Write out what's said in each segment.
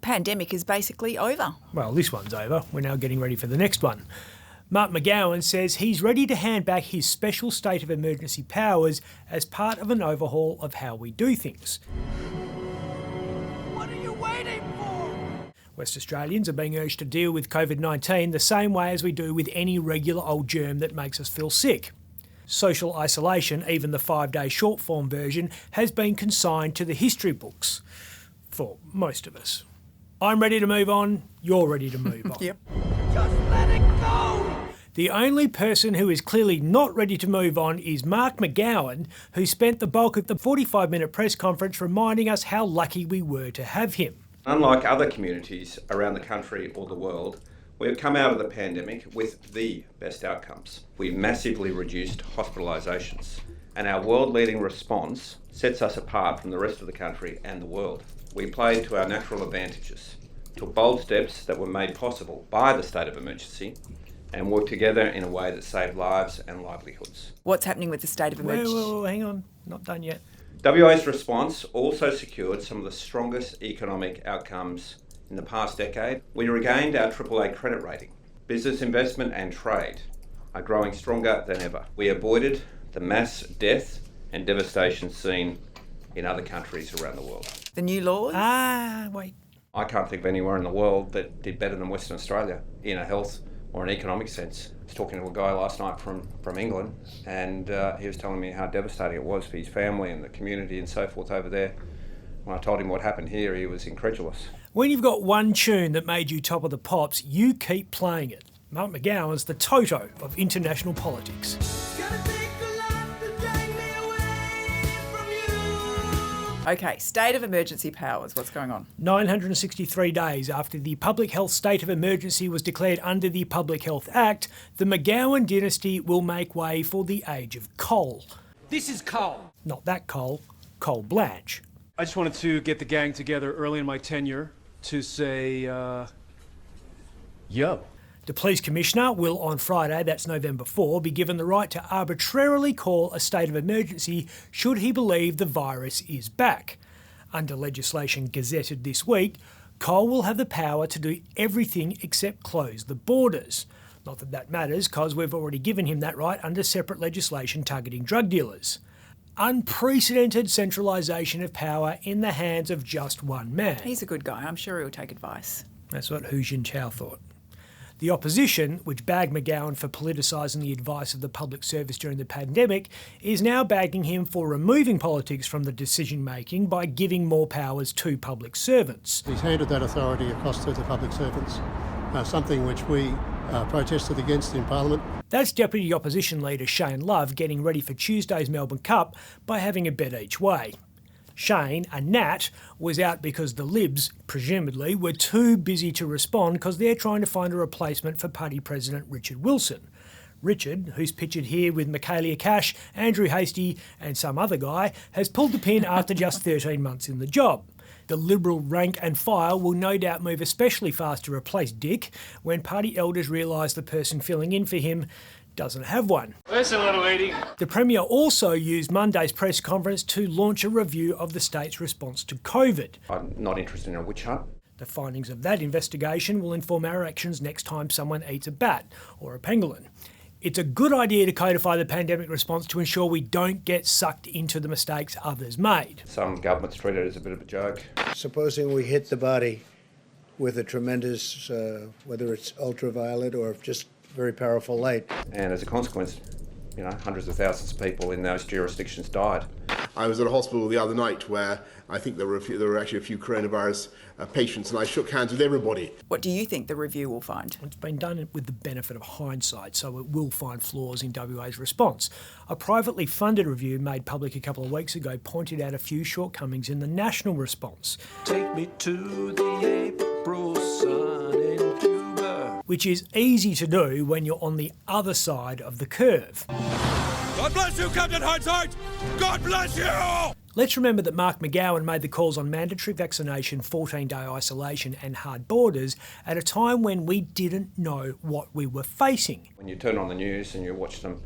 pandemic is basically over. Well, this one's over. We're now getting ready for the next one. Mark McGowan says he's ready to hand back his special state of emergency powers as part of an overhaul of how we do things. What are you waiting for? West Australians are being urged to deal with COVID-19 the same way as we do with any regular old germ that makes us feel sick. Social isolation, even the 5-day short-form version, has been consigned to the history books. For most of us. I'm ready to move on, you're ready to move on. Yep. Just let it go! The only person who is clearly not ready to move on is Mark McGowan, who spent the bulk of the 45-minute press conference reminding us how lucky we were to have him. Unlike other communities around the country or the world, we have come out of the pandemic with the best outcomes. We've massively reduced hospitalisations, and our world-leading response sets us apart from the rest of the country and the world. We played to our natural advantages, took bold steps that were made possible by the state of emergency, and worked together in a way that saved lives and livelihoods. What's happening with the state of emergency? Whoa, hang on, not done yet. WA's response also secured some of the strongest economic outcomes in the past decade. We regained our AAA credit rating. Business investment and trade are growing stronger than ever. We avoided the mass death and devastation seen in other countries around the world. The new laws? Wait. I can't think of anywhere in the world that did better than Western Australia in a health or an economic sense. I was talking to a guy last night from England, and he was telling me how devastating it was for his family and the community and so forth over there. When I told him what happened here, he was incredulous. When you've got one tune that made you top of the pops, you keep playing it. Mark McGowan's the Toto of international politics. Okay, state of emergency powers. What's going on? 963 days after the public health state of emergency was declared under the Public Health Act, the McGowan dynasty will make way for the age of coal. This is coal. Not that coal, Coal Blanche. I just wanted to get the gang together early in my tenure to say, yo. The police commissioner will on Friday, that's November 4, be given the right to arbitrarily call a state of emergency should he believe the virus is back. Under legislation gazetted this week, Cole will have the power to do everything except close the borders. Not that that matters, because we've already given him that right under separate legislation targeting drug dealers. Unprecedented centralisation of power in the hands of just one man. He's a good guy. I'm sure he'll take advice. That's what Hu Jintao thought. The opposition, which bagged McGowan for politicising the advice of the public service during the pandemic, is now bagging him for removing politics from the decision-making by giving more powers to public servants. He's handed that authority across to the public servants, something which we protested against in Parliament. That's Deputy Opposition Leader Shane Love getting ready for Tuesday's Melbourne Cup by having a bet each way. Shane, a Nat, was out because the Libs, presumably, were too busy to respond because they're trying to find a replacement for Party President Richard Wilson. Richard, who's pictured here with Michaelia Cash, Andrew Hastie and some other guy, has pulled the pin after just 13 months in the job. The Liberal rank and file will no doubt move especially fast to replace Dick when party elders realise the person filling in for him doesn't have one. Listen, little lady. The Premier also used Monday's press conference to launch a review of the state's response to COVID. I'm not interested in a witch hunt. The findings of that investigation will inform our actions next time someone eats a bat or a pangolin. It's a good idea to codify the pandemic response to ensure we don't get sucked into the mistakes others made. Some governments treat it as a bit of a joke. Supposing we hit the body with a tremendous, whether it's ultraviolet or just very powerful light. And as a consequence, hundreds of thousands of people in those jurisdictions died. I was at a hospital the other night where I think there were actually a few coronavirus patients, and I shook hands with everybody. What do you think the review will find? It's been done with the benefit of hindsight, so it will find flaws in WA's response. A privately funded review made public a couple of weeks ago pointed out a few shortcomings in the national response. Take me to the April sun in Cuba. Which is easy to do when you're on the other side of the curve. God bless you, Captain Hindsight! God bless you! Let's remember that Mark McGowan made the calls on mandatory vaccination, 14-day isolation and hard borders at a time when we didn't know what we were facing. When you turn on the news and you watch them,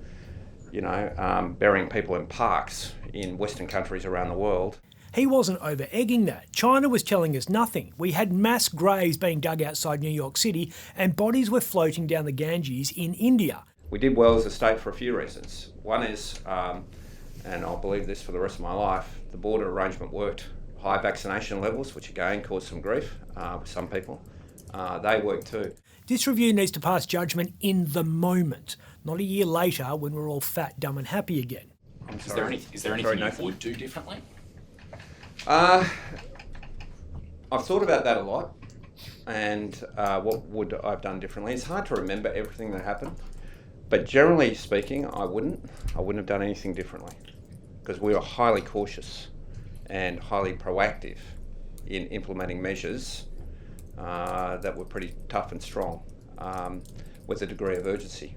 burying people in parks in Western countries around the world. He wasn't over-egging that. China was telling us nothing. We had mass graves being dug outside New York City and bodies were floating down the Ganges in India. We did well as a state for a few reasons. One is, and I'll believe this for the rest of my life, the border arrangement worked. High vaccination levels, which again caused some grief with some people, they worked too. This review needs to pass judgment in the moment, not a year later when we're all fat, dumb and happy again. I'm Is sorry. there anything you would do differently? I've thought about that a lot, and what would I have done differently? It's hard to remember everything that happened, but generally speaking, I wouldn't have done anything differently, because we were highly cautious and highly proactive in implementing measures that were pretty tough and strong, with a degree of urgency,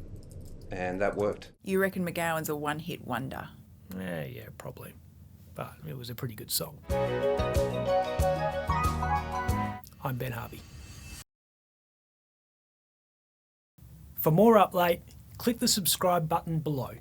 and that worked. You reckon McGowan's a one-hit wonder? Yeah, probably. But it was a pretty good song. I'm Ben Harvey. For more Up Late, click the subscribe button below.